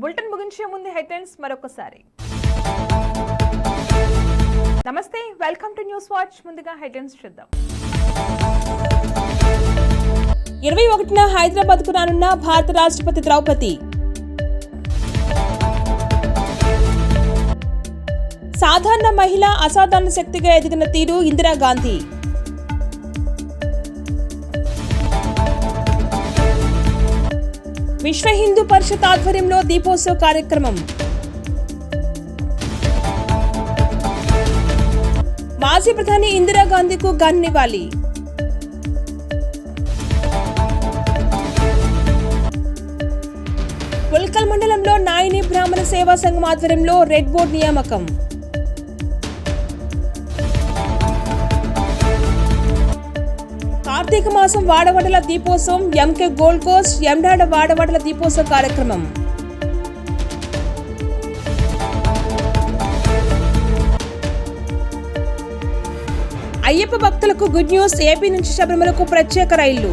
Bulletin ముగించే ముందు headlines మరొకసారి. నమస్తే, వెల్కమ్ టు న్యూస్ వాచ్. ముందుగా హెడ్లైన్స్ చూద్దాం. 21న హైదరాబాద్కు రానున్న భారత రాష్ట్రపతి ద్రౌపది. సాధారణ మహిళ అసాధారణ శక్తిగా ఎదిగిన తీరు ఇందిరాగాంధీ. విశ్వ హిందూ పరిషత్ ఆధ్వర్యంలో దీపోత్సవ కార్యక్రమం. మాజీ ప్రధాని ఇందిరాగాంధీకు ఘన నివాళి. పుల్కల్ మండలంలో నాయని బ్రాహ్మణ సేవా సంఘం ఆధ్వర్యంలో రెడ్ బోర్డు నియామకం. కార్తీక మాసం వాడవడల Deepotsavam. MK gold coast Endada వాడవడల దీపోత్సవ కార్యక్రమం. అయ్యప్ప భక్తులకు గుడ్ న్యూస్. ఏపీ నుంచి శబరిమలకు ప్రత్యేక రైళ్లు.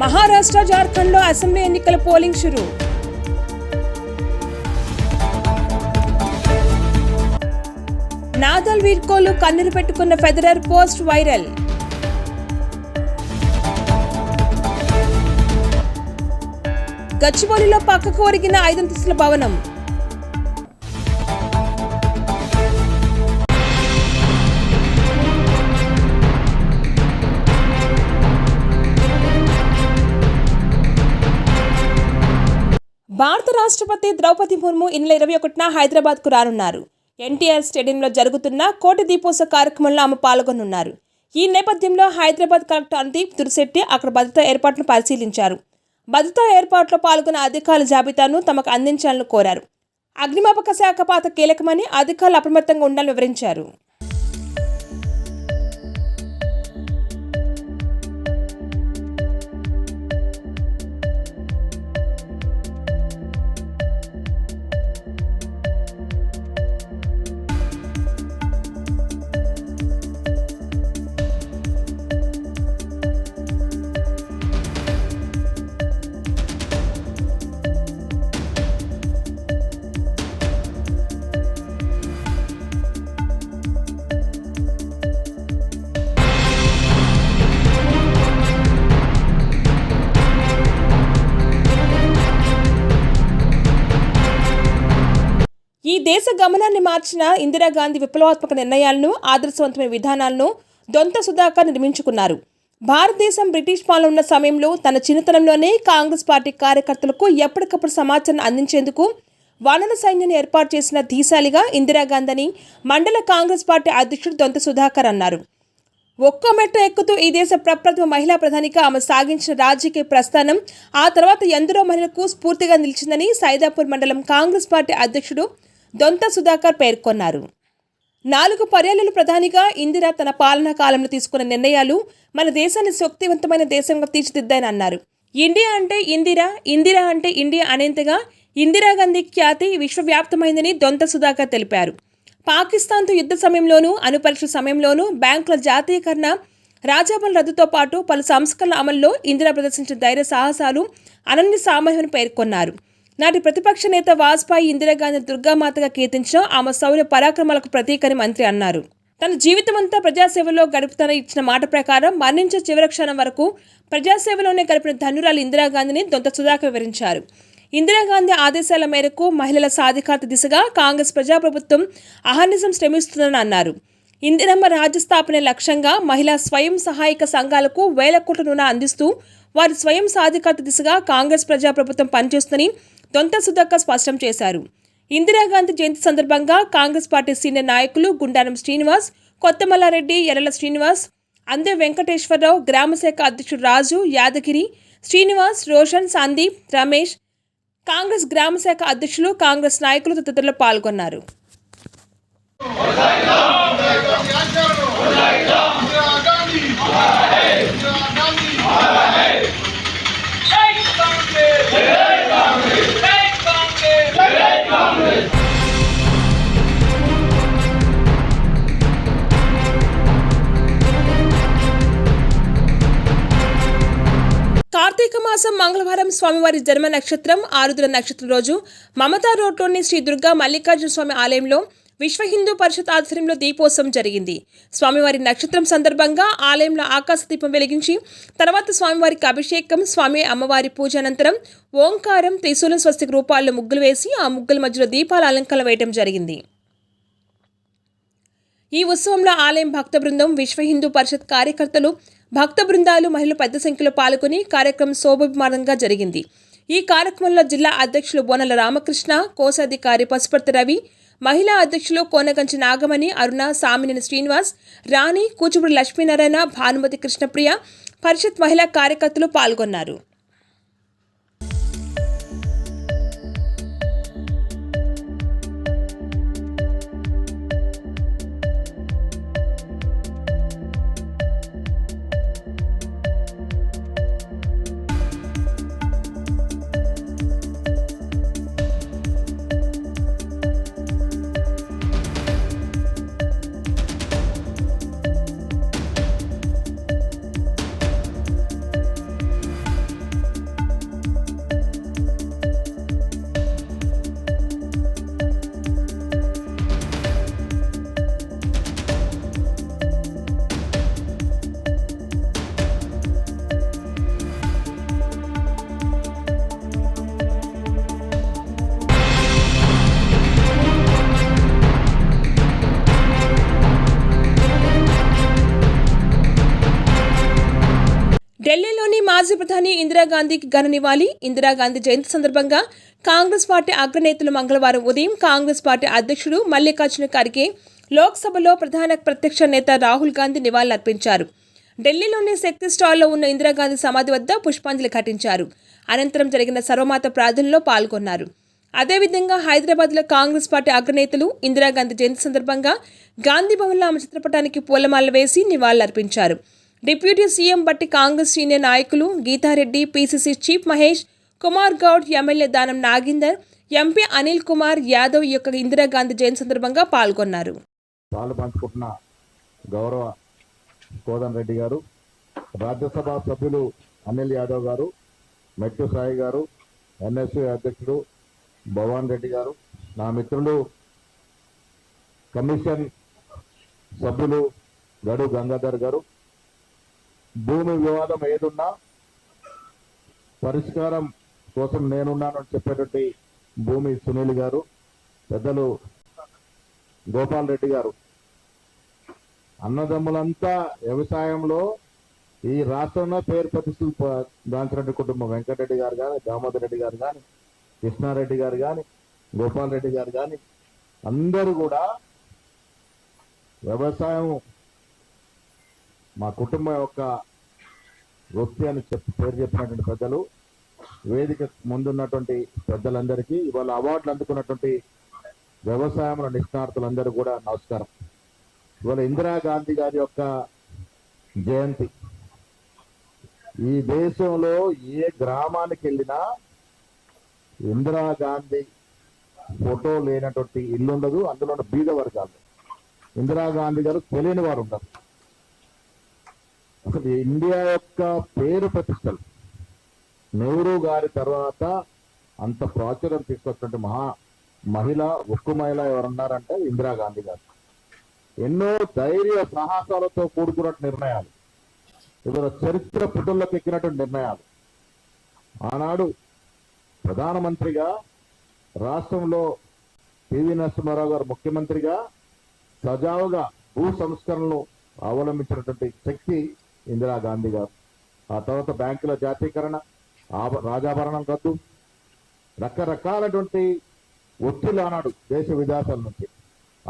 మహారాష్ట్ర, జార్ఖండ్లో అసెంబ్లీ ఎన్నికల పోలింగ్ షురూ. నాదల్ వీడ్కోలు కన్నీరు పెట్టుకున్న ఫెడరర్ పోస్ట్ వైరల్. గచ్చిబౌలిలో పక్కకు ఒరిగిన 5 అంతస్తుల భవనం. భారత రాష్ట్రపతి ద్రౌపది ముర్ము ఈ నెల 21న హైదరాబాద్కు రానున్నారు. ఎన్టీఆర్ స్టేడియంలో జరుగుతున్న కోటి దీపోత్సవ కార్యక్రమంలో ఆమె పాల్గొనున్నారు. ఈ నేపథ్యంలో హైదరాబాద్ కలెక్టర్ అనుదీప్ దురిశెట్టి అక్కడ భద్రతా ఏర్పాట్లను పరిశీలించారు. భద్రతా ఏర్పాట్లో పాల్గొన్న అధికారుల జాబితాను తమకు అందించాలని కోరారు. అగ్నిమాపక శాఖ పాత్ర కీలకమని అధికారులు అప్రమత్తంగా ఉండాలని వివరించారు. ఈ దేశ గమనాన్ని మార్చిన ఇందిరాగాంధీ విప్లవాత్మక నిర్ణయాలను, ఆదర్శవంతమైన విధానాలను దొంత సుధాకర్ నిర్మించుకున్నారు. భారతదేశం బ్రిటిష్ పాలన ఉన్న సమయంలో తన చిన్నతనంలోనే కాంగ్రెస్ పార్టీ కార్యకర్తలకు ఎప్పటికప్పుడు సమాచారం అందించేందుకు వానర సైన్యాన్ని ఏర్పాటు చేసిన ధీశాలిగా ఇందిరాగాంధీని మండల కాంగ్రెస్ పార్టీ అధ్యక్షుడు దొంత సుధాకర్ అన్నారు. ఒక్కో మెట్టు ఎక్కుతూ ఈ దేశ ప్రప్రథమ మహిళా ప్రధానిగా ఆమె సాగించిన రాజకీయ ప్రస్థానం ఆ తర్వాత ఎందరో మహిళలకు స్ఫూర్తిగా నిలిచిందని సైదాపూర్ మండలం కాంగ్రెస్ పార్టీ అధ్యక్షుడు దొంత సుధాకర్ పేర్కొన్నారు. 4 పర్యాయాలు ప్రధానిగా ఇందిరా తన పాలనా కాలంలో తీసుకున్న నిర్ణయాలు మన దేశాన్ని శక్తివంతమైన దేశంగా తీర్చిదిద్దాయని అన్నారు. ఇండియా అంటే ఇందిరా, ఇందిరా అంటే ఇండియా అనేంతగా ఇందిరాగాంధీ ఖ్యాతి విశ్వవ్యాప్తమైందని దొంత సుధాకర్ తెలిపారు. పాకిస్తాన్తో యుద్ధ సమయంలోనూ, అణుపరీక్ష సమయంలోనూ బ్యాంకుల జాతీయకరణ, రాజాబల రద్దుతో పాటు పలు సంస్కరణల అమల్లో ఇందిరా ప్రదర్శించిన ధైర్య సాహసాలు అనన్య సామర్థ్యమని పేర్కొన్నారు. నాటి ప్రతిపక్ష నేత వాజ్పేయి ఇందిరాగాంధీ దుర్గామాతగా కీర్తించిన ఆమె శౌర్య పరాక్రమాలకు ప్రతీకని మంత్రి అన్నారు. తన జీవితమంతా ప్రజాసేవలో గడుపుతానని ఇచ్చిన మాట ప్రకారం మరణించే చివరి క్షణం వరకు ప్రజాసేవలోనే గడిపిన ధన్యురాలు ఇందిరాగాంధీని దొంత సుధాకర్ వివరించారు. ఇందిరాగాంధీ ఆదేశాల మేరకు మహిళల సాధికారత దిశగా కాంగ్రెస్ ప్రజాప్రభుత్వం అహర్నిశం శ్రమిస్తుందని అన్నారు. ఇందిరమ్మ రాజ్య స్థాపనే లక్ష్యంగా మహిళా స్వయం సహాయక సంఘాలకు వేల కోట్ల రుణ అందిస్తూ వారి స్వయం సాధికారత దిశగా కాంగ్రెస్ ప్రజాప్రభుత్వం పనిచేస్తుందని దొంత సుధాకర్ స్పష్టం చేశారు. ఇందిరాగాంధీ జయంతి సందర్భంగా కాంగ్రెస్ పార్టీ సీనియర్ నాయకులు గుండారం శ్రీనివాస్, కొత్తమల్లారెడ్డి, ఎర్రల శ్రీనివాస్, అందే వెంకటేశ్వరరావు, గ్రామశాఖ అధ్యక్షుడు రాజు, యాదగిరి, శ్రీనివాస్, రోషన్, సందీప్, రమేష్, కాంగ్రెస్ గ్రామశాఖ అధ్యక్షులు, కాంగ్రెస్ నాయకులు తదితరులు పాల్గొన్నారు. కార్తీక మాసం మంగళవారం స్వామివారి జన్మ నక్షత్రం ఆరుద్ర నక్షత్రం రోజు మమతా రోడ్లోని శ్రీ దుర్గా మల్లికార్జున స్వామి ఆలయంలో విశ్వ హిందూ పరిషత్ ఆధ్వర్యంలో దీపోత్సవం జరిగింది. స్వామివారి నక్షత్రం సందర్భంగా ఆలయంలో ఆకాశ దీపం వెలిగించి తర్వాత స్వామివారికి అభిషేకం, స్వామి అమ్మవారి పూజ అనంతరం ఓంకారం, త్రిశూలం, స్వస్తిక రూపాల్లో ముగ్గులు వేసి ఆ ముగ్గుల మధ్యలో దీపాల అలంకరణ వేయడం జరిగింది. ఈ ఉత్సవంలో ఆలయం భక్త బృందం, విశ్వ హిందూ పరిషత్ కార్యకర్తలు, భక్త బృందాలు, మహిళలు పెద్ద సంఖ్యలో పాల్గొని కార్యక్రమం శోభాభిమానంగా జరిగింది. ఈ కార్యక్రమంలో జిల్లా అధ్యక్షులు బోనల రామకృష్ణ, కోశాధికారి పసుపర్తి రవి, మహిళా అధ్యక్షులు కోనగంచి నాగమణి, అరుణ, సామినేని శ్రీనివాస్, రాణి, కూచిపూడి లక్ష్మీనారాయణ, భానుమతి, కృష్ణప్రియ, పరిషత్ మహిళా కార్యకర్తలు పాల్గొన్నారు. ఢిల్లీలోని మాజీ ప్రధాని ఇందిరాగాంధీకి ఘన నివాళి. ఇందిరాగాంధీ జయంతి సందర్భంగా కాంగ్రెస్ పార్టీ అగ్రనేతలు మంగళవారం ఉదయం కాంగ్రెస్ పార్టీ అధ్యక్షుడు మల్లికార్జున ఖర్గే, లోక్సభలో ప్రధాన ప్రత్యక్ష నేత రాహుల్ గాంధీ నివాళులర్పించారు. ఢిల్లీలోని శక్తి స్టాల్లో ఉన్న ఇందిరాగాంధీ సమాధి వద్ద పుష్పాంజలి ఘటించారు. అనంతరం జరిగిన సర్వమత ప్రార్థనలో పాల్గొన్నారు. అదేవిధంగా హైదరాబాద్లో కాంగ్రెస్ పార్టీ అగ్రనేతలు ఇందిరాగాంధీ జయంతి సందర్భంగా గాంధీ భవన్లో ఆమె చిత్రపటానికి పూలమాలలు వేసి నివాళులర్పించారు. డిప్యూటీ సీఎం బట్టి కాంగ్రెస్ సీనియర్ నాయకులు Geeta Reddy, PCC chief Mahesh Kumar Goud, MLA Danam Nagender, MP Anil Kumar Yadav యొక్క ఇందిరాగాంధీ జయంతి సందర్భంగా పాల్గొన్నారు. పాల్పంచుకుంటున్న గౌరవ కోదన్ రెడ్డి గారు, రాజ్యసభ సభ్యులు అనిల్ యాదవ్ గారు, మెట్టు సాయి గారు, ఎన్ఎస్యూ అధ్యక్షుడు భవాన్ రెడ్డి గారు, నా మిత్రులు కమిషన్ సభ్యులు గడు గంగాధర్ గారు, భూమి వివాదం ఏదున్నా పరిష్కారం కోసం నేనున్నానని చెప్పేటువంటి భూమి సునీల్ గారు, పెద్దలు గోపాల్ రెడ్డి గారు, అన్నదమ్ములంతా వ్యవసాయంలో ఈ రాష్ట్రంలో పేరు ప్రతిష్టలు గాంచిరెడ్డి కుటుంబం, వెంకటరెడ్డి గారు కానీ, దామోదర్ రెడ్డి గారు కానీ, కృష్ణారెడ్డి గారు కానీ, గోపాల్ రెడ్డి గారు కానీ అందరూ కూడా వ్యవసాయం మా కుటుంబం యొక్క వృత్తి అని పేరు చెప్పినటువంటి పెద్దలు, వేదిక ముందున్నటువంటి పెద్దలందరికీ, ఇవాళ అవార్డులు అందుకున్నటువంటి వ్యవసాయంలో నిష్ణార్థులందరూ కూడా నమస్కారం. ఇవాళ ఇందిరాగాంధీ గారి యొక్క జయంతి. ఈ దేశంలో ఏ గ్రామానికి వెళ్ళినా ఇందిరాగాంధీ ఫోటో లేనటువంటి ఇల్లు ఉండదు. అందులో బీద వర్గాలు ఇందిరాగాంధీ గారు తెలియని వారు ఉండరు. అసలు ఇండియా యొక్క పేరు ప్రతిష్టలు నెహ్రూ గారి తర్వాత అంత ప్రాచుర్యం తీసుకొచ్చినటువంటి మహిళ, ఉక్కు మహిళ ఎవరున్నారంటే ఇందిరాగాంధీ గారు. ఎన్నో ధైర్య సాహసాలతో కూడుకున్న నిర్ణయాలు, ఇవాళ చరిత్ర పుటల్లోకి ఎక్కినటువంటి నిర్ణయాలు. ఆనాడు ప్రధానమంత్రిగా, రాష్ట్రంలో పివి నరసింహారావు గారు ముఖ్యమంత్రిగా సజావుగా భూ సంస్కరణలు అవలంబించినటువంటి శక్తి ఇందిరాగాంధీ గారు. ఆ తర్వాత బ్యాంకుల జాతీకరణ, రాజాభరణం రద్దు, రకరకాలటువంటి ఒత్తిళ్లు ఆనాడు దేశ విదేశాల నుంచి.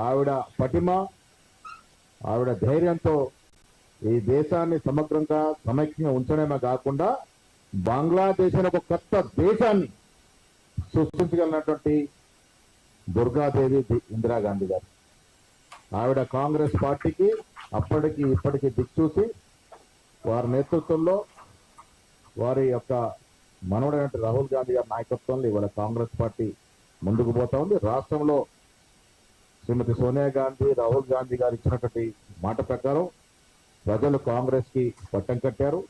ఆవిడ పటిమ, ఆవిడ ధైర్యంతో ఈ దేశాన్ని సమగ్రంగా సమైక్యంగా ఉంచడమే కాకుండా బంగ్లాదేశ్ ఒక కొత్త దేశాన్ని సృష్టించగలిగినటువంటి దుర్గాదేవి ఇందిరాగాంధీ గారు. ఆవిడ కాంగ్రెస్ పార్టీకి అప్పటికి ఇప్పటికీ దిక్చూసి వారి నేతృత్వంలో, వారి యొక్క మనవడైన రాహుల్ గాంధీ గారి నాయకత్వంలో ఇవాళ కాంగ్రెస్ పార్టీ ముందుకు పోతా ఉంది. రాష్ట్రంలో శ్రీమతి సోనియా గాంధీ, రాహుల్ గాంధీ గారు ఇచ్చినటువంటి మాట ప్రకారం ప్రజలు కాంగ్రెస్ కి పట్టం కట్టారు.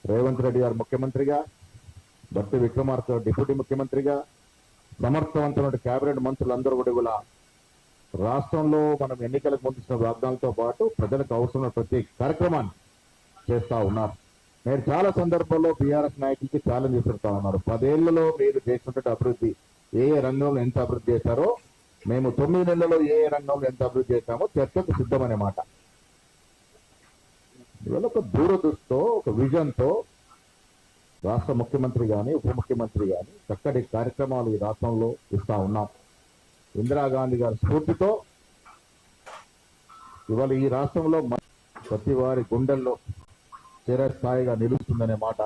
రేవంత్ రెడ్డి గారు ముఖ్యమంత్రిగా, బట్టి విక్రమార్క డిప్యూటీ ముఖ్యమంత్రిగా సమర్థవంతమైన కేబినెట్ మంత్రులందరూ కూడా రాష్ట్రంలో మనం ఎన్నికలకు ముందు ఇచ్చిన వాగ్దానాలతో పాటు ప్రజలకు అవసరమైన ప్రతి కార్యక్రమాన్ని చేస్తా ఉన్నారు. నేను చాలా సందర్భాల్లో బీఆర్ఎస్ నాయకులకి ఛాలెంజ్ చేస్తుంటా ఉన్నారు. 10 ఏళ్లలో మీరు చేసినటువంటి అభివృద్ధి ఏ రంగంలో ఎంత అభివృద్ధి చేశారో, మేము 9 నెలల్లో ఏ రంగంలో ఎంత అభివృద్ధి చేశామో చర్చకు సిద్ధమనే మాట. ఇవాళ ఒక దూరదృష్టితో, ఒక విజన్తో రాష్ట్ర ముఖ్యమంత్రి కానీ ఉప ముఖ్యమంత్రి కానీ చక్కటి కార్యక్రమాలు ఈ రాష్ట్రంలో ఇస్తా ఉన్నాం. ఇందిరాగాంధీ గారి స్ఫూర్తితో ఇవాళ ఈ రాష్ట్రంలో ప్రతి వారి గుండెల్లో చిరస్థాయిగా నిలుస్తుందనే మాట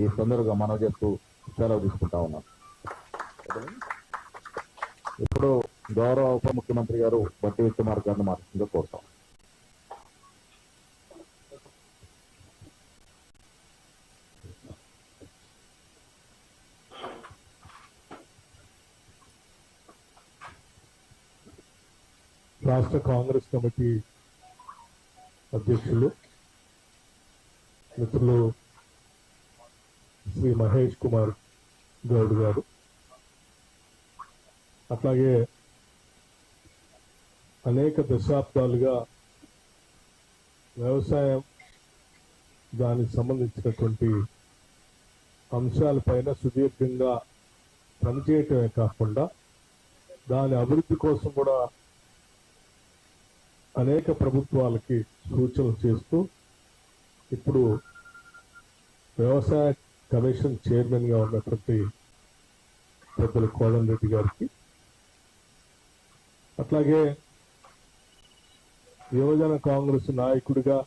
ఈ సందర్భంగా మనం చేస్తూ సెలవు తీసుకుంటా ఉన్నాం. ఇప్పుడు గౌరవ ఉప ముఖ్యమంత్రి గారు బట్టి విక్రమార్క గారిని మాట్లాడుతుందో కోరుతాం. రాష్ట్ర కాంగ్రెస్ కమిటీ అధ్యక్షులు మిత్రులు శ్రీ మహేష్ కుమార్ గౌడ్ గారు, అట్లాగే అనేక దశాబ్దాలుగా వ్యవసాయం దానికి సంబంధించినటువంటి అంశాలపైన సుదీర్ఘంగా పనిచేయటమే కాకుండా దాని అభివృద్ధి కోసం కూడా అనేక ప్రభుత్వాలకి సూచనలు చేస్తూ ఇప్పుడు వ్యవసాయ కమిషన్ చైర్మన్ గా ఉన్నటువంటి పెద్దలు కోదండరెడ్డి గారికి, అట్లాగే యువజన కాంగ్రెస్ నాయకుడిగా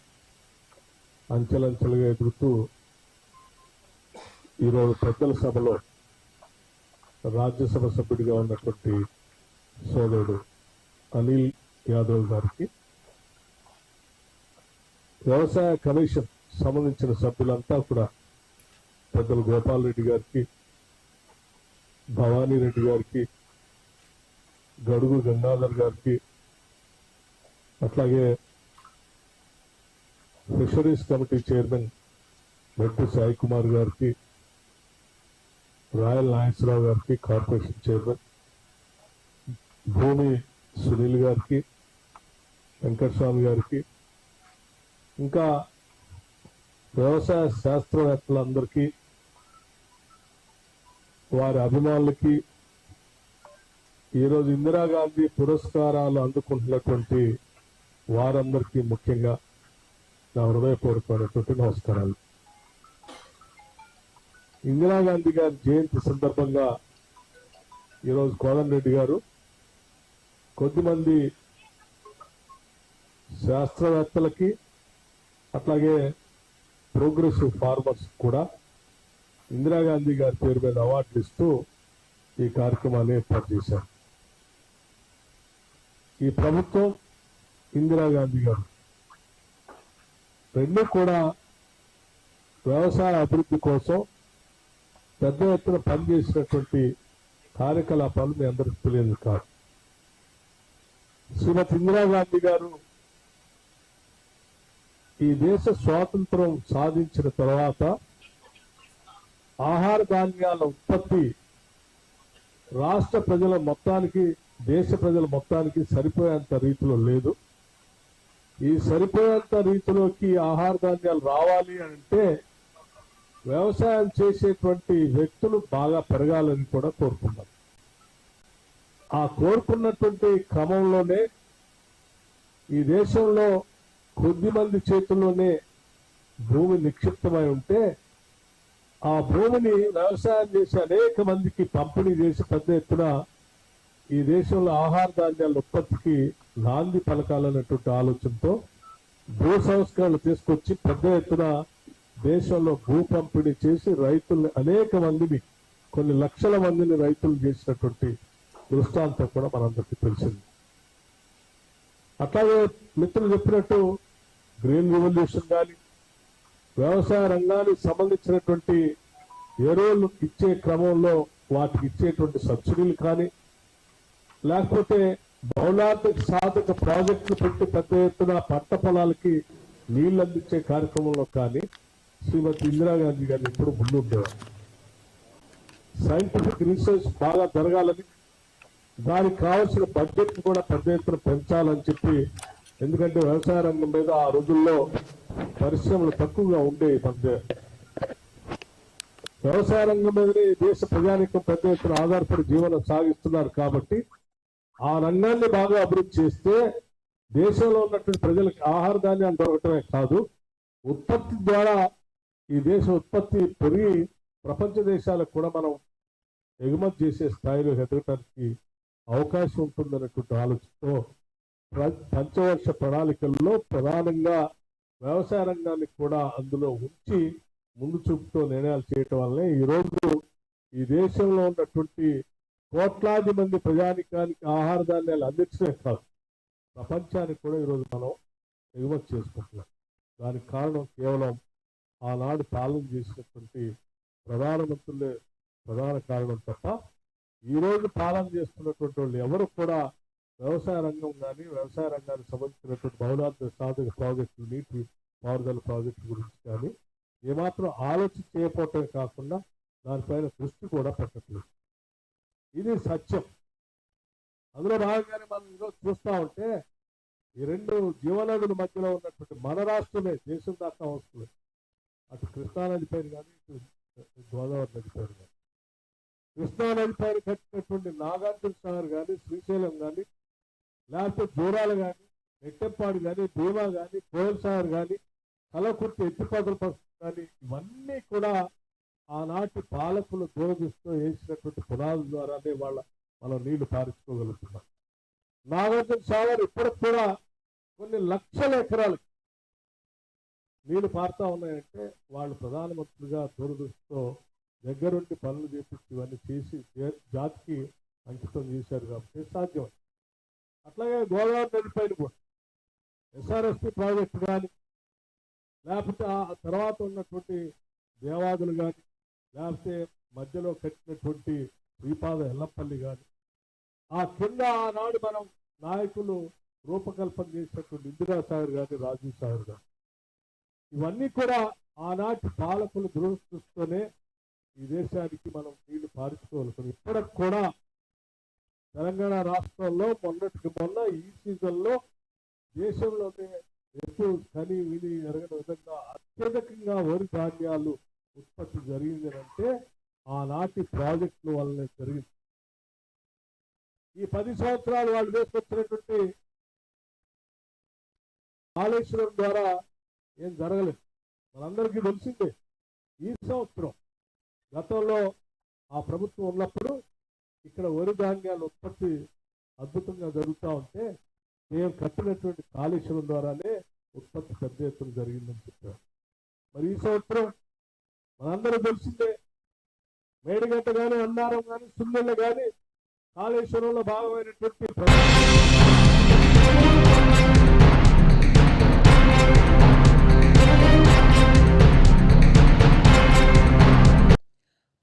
అంచెలంచెలుగా ఎదుగుతూ ఈరోజు పెద్దల సభలో రాజ్యసభ సభ్యుడిగా ఉన్నటువంటి సోదరుడు అనిల్ యాదవ్ గారికి, వ్యవసాయ కమిషన్ సంబంధించిన సభ్యులంతా కూడా పెద్దలు గోపాల్ రెడ్డి గారికి, భవానీ రెడ్డి గారికి, గడుగు గంగాధర్ గారికి, అట్లాగే fisheries committee chairman Vettu Sai Kumar గారికి, రాయల్ నాగేశ్వరరావు గారికి, కార్పొరేషన్ చైర్మన్ భూమి సునీల్ గారికి, వెంకటస్వామి గారికి, ఇంకా వ్యవసాయ శాస్త్రవేత్తలందరికీ, వారి అభిమానులకి, ఈరోజు ఇందిరాగాంధీ పురస్కారాలు అందుకుంటున్నటువంటి వారందరికీ ముఖ్యంగా నా హృదయపూర్వకమైనటువంటి నమస్కారాలు. ఇందిరాగాంధీ గారి జయంతి సందర్భంగా ఈరోజు కోదండరెడ్డి గారు కొద్దిమంది శాస్త్రవేత్తలకి, అట్లాగే ప్రోగ్రెసివ్ ఫార్మర్స్ కూడా ఇందిరాగాంధీ గారి పేరు మీద అవార్డులు ఇస్తూ ఈ కార్యక్రమాన్ని ఏర్పాటు చేశారు. ఈ ప్రభుత్వం, ఇందిరాగాంధీ గారు రెండు కూడా వ్యవసాయ అభివృద్ధి కోసం పెద్ద ఎత్తున పనిచేసినటువంటి కార్యకలాపాలు మీ అందరికీ తెలియదు కాదు. శ్రీమతి ఇందిరాగాంధీ గారు ఈ దేశ స్వాతంత్రం సాధించిన తర్వాత ఆహార ధాన్యాల ఉత్పత్తి రాష్ట్ర ప్రజల మొత్తానికి, దేశ ప్రజల మొత్తానికి సరిపోయేంత రీతిలో లేదు. ఈ సరిపోయేంత రీతిలోకి ఆహార ధాన్యాలు రావాలి అంటే వ్యవసాయం చేసేటువంటి వ్యక్తులు బాగా పెరగాలని కూడా కోరుకున్నారు. ఆ కోరుకున్నటువంటి క్రమంలోనే ఈ దేశంలో కొద్ది మంది చేతుల్లోనే భూమి నిక్షిప్తమై ఉంటే ఆ భూమిని వ్యవసాయం చేసి అనేక మందికి పంపిణీ చేసి పెద్ద ఎత్తున ఈ దేశంలో ఆహార ధాన్యాల ఉత్పత్తికి నాంది పలకాలన్నటువంటి ఆలోచనతో భూ సంస్కరణలు తీసుకొచ్చి పెద్ద ఎత్తున దేశంలో భూ పంపిణీ చేసి రైతుల్ని, అనేక మందిని, కొన్ని లక్షల మందిని రైతులు చేసినటువంటి దృష్టాంతం కూడా మనందరికీ తెలిసింది. అట్లాగే మిత్రులు చెప్పినట్టు గ్రీన్ రెవల్యూషన్ కానీ, వ్యవసాయ రంగానికి సంబంధించినటువంటి ఎరువులు ఇచ్చే క్రమంలో వాటికి ఇచ్చేటువంటి సబ్సిడీలు కానీ, లేకపోతే బహుళార్థక సాధక ప్రాజెక్టులు పెట్టి పెద్ద ఎత్తున పంట పొలాలకి నీళ్లు అందించే కార్యక్రమంలో కానీ శ్రీమతి ఇందిరాగాంధీ గారిని ఇప్పుడు ముందుండేవారు. సైంటిఫిక్ రీసెర్చ్ బాగా జరగాలని, దానికి కావాల్సిన బడ్జెట్ కూడా పెద్ద ఎత్తున పెంచాలని చెప్పి, ఎందుకంటే వ్యవసాయ రంగం మీద ఆ రోజుల్లో పరిశ్రమలు తక్కువగా ఉండేవి. వ్యవసాయ రంగం మీదనే దేశ ప్రజానికం పెద్ద ఎత్తున ఆధారపడి జీవనం సాగిస్తున్నారు. కాబట్టి ఆ రంగాన్ని బాగా అభివృద్ధి చేస్తే దేశంలో ఉన్నటువంటి ప్రజలకు ఆహార ధాన్యాలు దొరకటమే కాదు, ఉత్పత్తి ద్వారా ఈ దేశ ఉత్పత్తి పెరిగి ప్రపంచ దేశాలకు కూడా మనం ఎగుమతి చేసే స్థాయిలో ఎదగటానికి అవకాశం ఉంటుందన్నటువంటి ఆలోచనతో పంచవర్ష ప్రణాళికల్లో ప్రధానంగా వ్యవసాయ రంగాన్ని కూడా అందులో ఉంచి ముందు చూపుతో నిర్ణయాలు చేయటం వల్లనే ఈరోజు ఈ దేశంలో ఉన్నటువంటి కోట్లాది మంది ప్రజానికానికి ఆహార ధాన్యాలు అందించడమే కాదు, ప్రపంచానికి కూడా ఈరోజు మనం ఎగుమతి చేసుకుంటున్నాం. దానికి కారణం కేవలం ఆనాడు పాలన చేసినటువంటి ప్రధానమంత్రులే ప్రధాన కారణం తప్ప ఈరోజు పాలన చేస్తున్నటువంటి వాళ్ళు ఎవరు కూడా వ్యవసాయ రంగం కానీ వ్యవసాయ రంగానికి సంబంధించినటువంటి బహుళార్థ సాధక ప్రాజెక్టులు, నీటి పారుదల ప్రాజెక్టుల గురించి కానీ ఏమాత్రం ఆలోచన చేయకపోవటమే కాకుండా దానిపైన దృష్టి కూడా పెట్టట్లేదు. ఇది సత్యం. అందులో భాగంగానే మనం ఈరోజు చూస్తూ ఉంటే ఈ రెండు జీవనదుల మధ్యలో ఉన్నటువంటి మన రాష్ట్రమే దేశం దాకా వస్తుంది. అటు కృష్ణానది పైన కానీ ఇటు గోదావరి నది పైన కానీ, కృష్ణానది పైన కట్టినటువంటి నాగార్జున సాగర్ కానీ, శ్రీశైలం కానీ, లేకపోతే జూరాలు కానీ, నెట్టెప్పాడు కానీ, భీమా కానీ, కోయల్ సాగర్ కానీ, కలకుర్తి ఎత్తిపోతల కానీ, ఇవన్నీ కూడా ఆనాటి పాలకులు దూరదృష్టితో వేసినటువంటి పునాదుల ద్వారానే మనం నీళ్లు పారించుకోగలుగుతున్నాం. నాగార్జున సాగర్ ఇప్పటికి కూడా కొన్ని లక్షల ఎకరాలకి నీళ్లు పారుతా ఉన్నాయంటే వాళ్ళు ప్రధానమంత్రిగా దూరదృష్టితో దగ్గరుండి పనులు చేపించి ఇవన్నీ చేసి జాతికి అంకితం చేశారు కాబట్టి సాధ్యం. అట్లాగే గోదావరి నది పైన కూడా ఎస్ఆర్ఎస్పి ప్రాజెక్టు కానీ, లేకపోతే ఆ తర్వాత ఉన్నటువంటి దేవాదులు కానీ, లేకపోతే మధ్యలో కట్టినటువంటి శ్రీపాద ఎల్లపల్లి కానీ, ఆ కింద ఆనాడు మనం నాయకులు రూపకల్పన చేసినటువంటి ఇందిరాసాగర్ కానీ, రాజీవ్ సాగర్ కానీ, ఇవన్నీ కూడా ఆనాటి పాలకులు దృష్టిస్తూనే ఈ దేశానికి మనం నీళ్లు పారించుకోగలుగుతాం. ఇప్పటికి కూడా తెలంగాణ రాష్ట్రంలో మొన్నటికి మొన్న ఈ సీజన్లో దేశంలోనే ఎక్కువ కని విని ఎరగని విధంగా అత్యధికంగా వరి ధాన్యాలు ఉత్పత్తి జరిగింది అంటే ఆనాటి ప్రాజెక్టుల వల్లనే జరిగింది. ఈ 10 సంవత్సరాలు వాళ్ళు వేసుకొచ్చినటువంటి కాళేశ్వరం ద్వారా ఏం జరగలేదు. మనందరికీ తెలిసిందే. ఈ సంవత్సరం గతంలో ఆ ప్రభుత్వం ఉన్నప్పుడు ఇక్కడ వరి ధాన్యాల ఉత్పత్తి అద్భుతంగా జరుగుతూ ఉంటే మేము కట్టినటువంటి కాళేశ్వరం ద్వారానే ఉత్పత్తి పెద్ద ఎత్తున జరిగిందని చెప్పారు. మరి ఈ సంవత్సరం మనందరూ తెలిసిందే. మేడిగడ్డ కానీ, అన్నారం కానీ, సున్నెల్ల కానీ కాళేశ్వరంలో భాగమైనటువంటి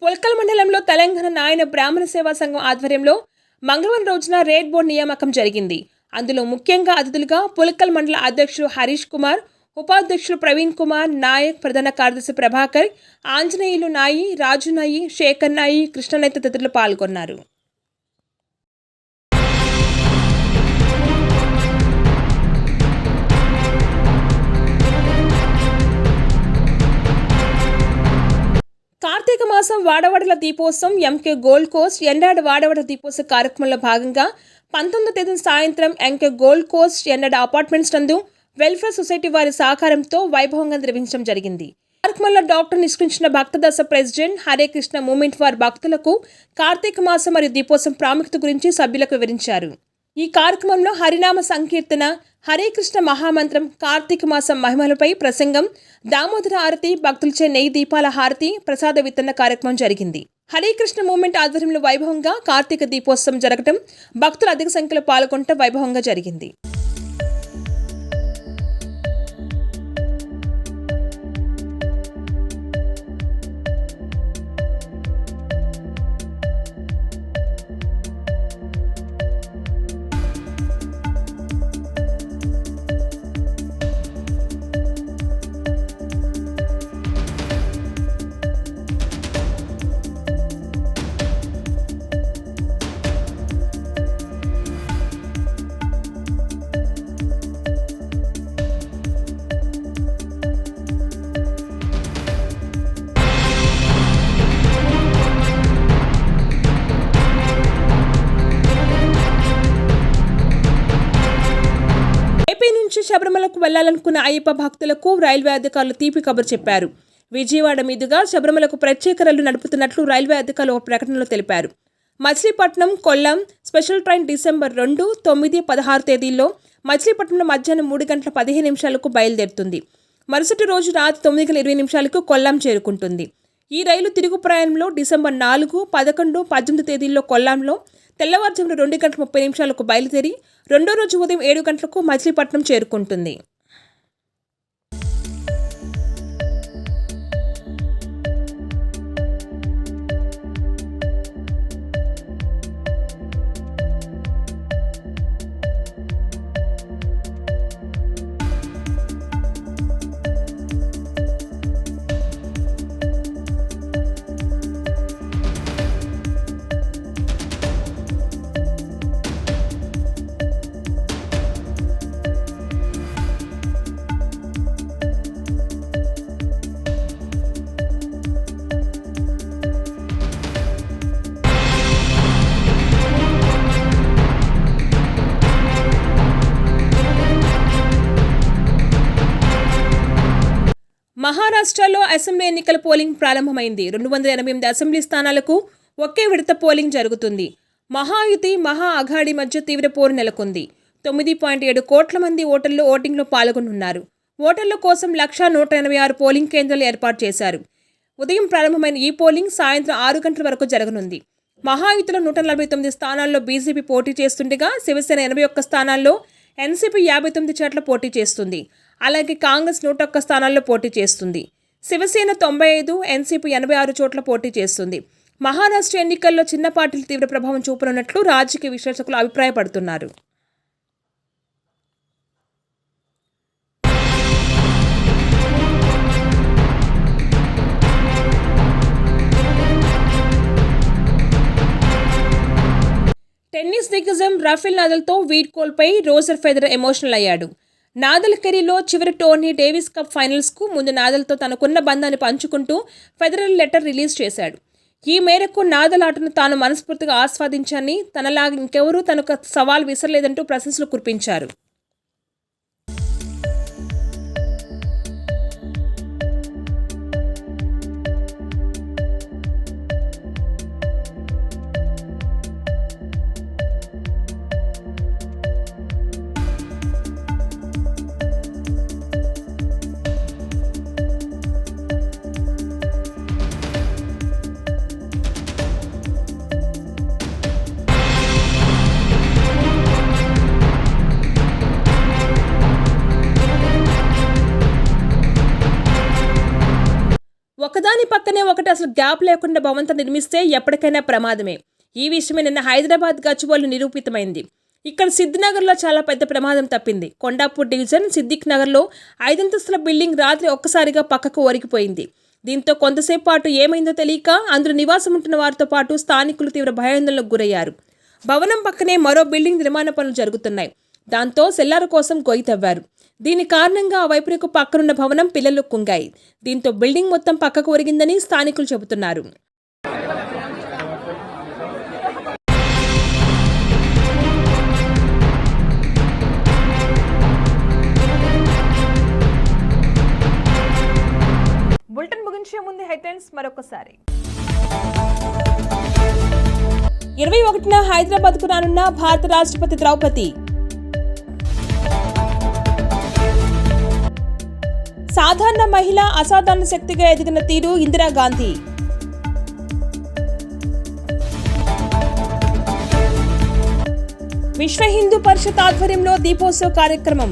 పుల్కల్ మండలంలో తెలంగాణ నాయన బ్రాహ్మణ సేవా సంఘం ఆధ్వర్యంలో మంగళవారం రోజున రెడ్ బోర్డు నియామకం జరిగింది. అందులో ముఖ్యంగా అతిథులుగా పుల్కల్ మండల అధ్యక్షుడు హరీష్ కుమార్, ఉపాధ్యక్షులు ప్రవీణ్ కుమార్ నాయక్, ప్రధాన కార్యదర్శి ప్రభాకర్, ఆంజనేయులు నాయి, రాజు నాయి, శేఖర్ నాయి, కృష్ణనైత తదితరులు పాల్గొన్నారు. కార్తీక మాసం వాడవడల Deepotsavam MK gold coast Endada వాడవడ దీపోత్సవ కార్యక్రమంలో భాగంగా 19వ తేదీ సాయంత్రం MK gold coast Endada apartments నందు వెల్ఫేర్ సొసైటీ వారి సహకారంతో వైభవంగా నిర్వహించడం జరిగింది. కార్యక్రమంలో డాక్టర్ నిష్కృంచిన భక్తదశ ప్రెసిడెంట్ హరే కృష్ణ మూమెంట్ వారి భక్తులకు కార్తీక మాసం మరియు దీపోత్సవం ప్రాముఖ్యత గురించి సభ్యులకు వివరించారు. ఈ కార్యక్రమంలో హరినామ సంకీర్తన, హరే కృష్ణ మహామంత్రం, కార్తీక మాసం మహిమలపై ప్రసంగం, దామోదర హారతి, భక్తులచే నెయ్యి దీపాల హారతి, ప్రసాద వితరణ కార్యక్రమం జరిగింది. హరే కృష్ణ మూమెంట్ ఆధ్వర్యంలో వైభవంగా కార్తీక దీపోత్సవం జరగడం, భక్తులు అధిక సంఖ్యలో పాల్గొనడం వైభవంగా జరిగింది. శబరిమలకు వెళ్లాలనుకున్న అయ్యప్ప భక్తులకు రైల్వే అధికారులు తీపి కబురు చెప్పారు. విజయవాడ మీదుగా శబరిమలకు ప్రత్యేక రైలు నడుపుతున్నట్లు రైల్వే అధికారులు ఒక ప్రకటనలో తెలిపారు. Machilipatnam, Kollam special train December 2, 9, 16 తేదీల్లో మచిలీపట్నంలో మధ్యాహ్నం 3:15 బయలుదేరుతుంది. మరుసటి రోజు రాత్రి 9:20 కొల్లాం చేరుకుంటుంది. ఈ రైలు తిరుగు ప్రయాణంలో డిసెంబర్ 4, 11, 18 తేదీల్లో కొల్లాంలో తెల్లవారుజామున 2:30 బయలుదేరి రెండో రోజు ఉదయం 7 గంటలకు మచిలీపట్నం చేరుకుంటుంది. మహారాష్ట్రలో అసెంబ్లీ ఎన్నికల పోలింగ్ ప్రారంభమైంది. 288 అసెంబ్లీ స్థానాలకు ఒకే విడత పోలింగ్ జరుగుతుంది. మహాయుతి, మహా అఘాడీ మధ్య తీవ్ర పోరు నెలకొంది. 9.7 కోట్ల మంది ఓటర్లు ఓటింగ్లో పాల్గొనున్నారు. ఓటర్ల కోసం 1,186 పోలింగ్ కేంద్రాలు ఏర్పాటు చేశారు. ఉదయం ప్రారంభమైన ఈ పోలింగ్ సాయంత్రం 6 గంటల వరకు జరగనుంది. మహాయుతిలో 149 స్థానాల్లో బీజేపీ పోటీ చేస్తుండగా శివసేన 81 స్థానాల్లో, ఎన్సీపీ 59 చోట్ల పోటీ చేస్తుంది. అలాగే కాంగ్రెస్ 101 స్థానాల్లో పోటీ చేస్తుంది. శివసేన 95, ఎన్సీపీ 86 చోట్ల పోటీ చేస్తుంది. మహారాష్ట్ర ఎన్నికల్లో చిన్న పార్టీలు తీవ్ర ప్రభావం చూపనున్నట్లు రాజకీయ విశ్లేషకులు అభిప్రాయపడుతున్నారు. టెన్నిస్ దిగ్గజం రాఫెల్ నదాల్తో వీడ్కోల్పై రోజర్ ఫెడరర్ ఎమోషనల్ అయ్యాడు. నాదల్ కెరీర్లో చివరి టోర్నీ డేవిస్ కప్ ఫైనల్స్కు ముందు నాదల్తో తనకున్న బంధాన్ని పంచుకుంటూ ఫెడరర్ లెటర్ రిలీజ్ చేశాడు. ఈ మేరకు నాదల్ ఆటను తాను మనస్ఫూర్తిగా ఆస్వాదించాని, తనలాగా ఇంకెవరూ తనకు సవాల్ విసరలేదంటూ ప్రశంసలు కురిపించారు. ఒకదాని పక్కనే ఒకటి అసలు గ్యాప్ లేకుండా భవంతం నిర్మిస్తే ఎప్పటికైనా ప్రమాదమే. ఈ విషయమే నిన్న హైదరాబాద్ గచ్చిబౌలిలో నిరూపితమైంది. ఇక్కడ సిద్దినగర్లో చాలా పెద్ద ప్రమాదం తప్పింది. కొండాపూర్ డివిజన్ సిద్దిక్ నగర్లో 5 అంతస్తుల బిల్డింగ్ రాత్రి ఒక్కసారిగా పక్కకు ఒరిగిపోయింది. దీంతో కొంతసేపు పాటు ఏమైందో తెలియక అందులో నివాసం ఉంటున్న వారితో పాటు స్థానికులు తీవ్ర భయాందోళనకు గురయ్యారు. భవనం పక్కనే మరో బిల్డింగ్ నిర్మాణ పనులు జరుగుతున్నాయి. దాంతో సెల్లార్ కోసం గొయ్యి తవ్వారు. దీని కారణంగా ఆ వైపునకు పక్కనున్న భవనం పిల్లలు కుంగాయి. దీంతో బిల్డింగ్ మొత్తం పక్కకు ఒరిగిందని స్థానికులు చెబుతున్నారు. బులెటిన్ ముగించే ముందు హెడ్లైన్స్ మరొకసారి. 21న హైదరాబాద్కు రానున్న భారత రాష్ట్రపతి ద్రౌపది. సాధారణ మహిళ అసాధారణ శక్తిగా ఎదిగిన తీరు ఇందిరాగాంధీ. విశ్వ హిందూ పరిషత్ ఆధ్వర్యంలో దీపోత్సవ కార్యక్రమం.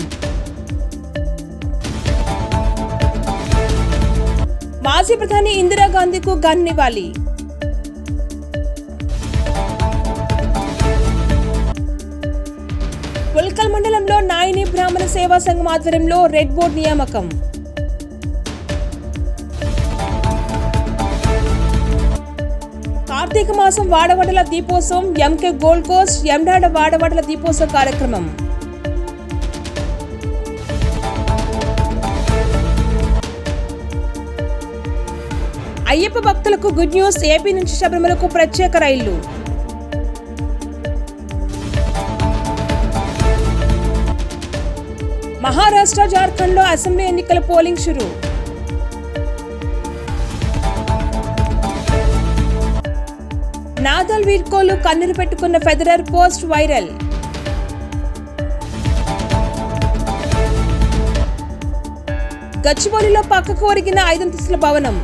మాజీ ప్రధాని ఇందిరాగాంధీకు గన్ నివాళి. పుల్కల్ మండలంలో నాయని బ్రాహ్మణ సేవా సంఘం ఆధ్వర్యంలో రెడ్ బోర్డు నియామకం. కార్తీక మాసం వాడవడల Deepotsavam, MK gold coast, Endada వాడవడల దీపోత్సవ కార్యక్రమం. అయ్యప్ప భక్తులకు గుడ్ న్యూస్, ఏపీ నుంచి శబరిమలకు ప్రత్యేక రైళ్లు. మహారాష్ట్ర జార్ఖండ్లో అసెంబ్లీ ఎన్నికల పోలింగ్ షురూ. నాదల్ వీడ్కోలు కన్నీరు పెట్టుకున్న ఫెడరర్ పోస్ట్ వైరల్. గచ్చిబౌలిలో పక్కకు ఒరిగిన 5 అంతస్తుల భవనం.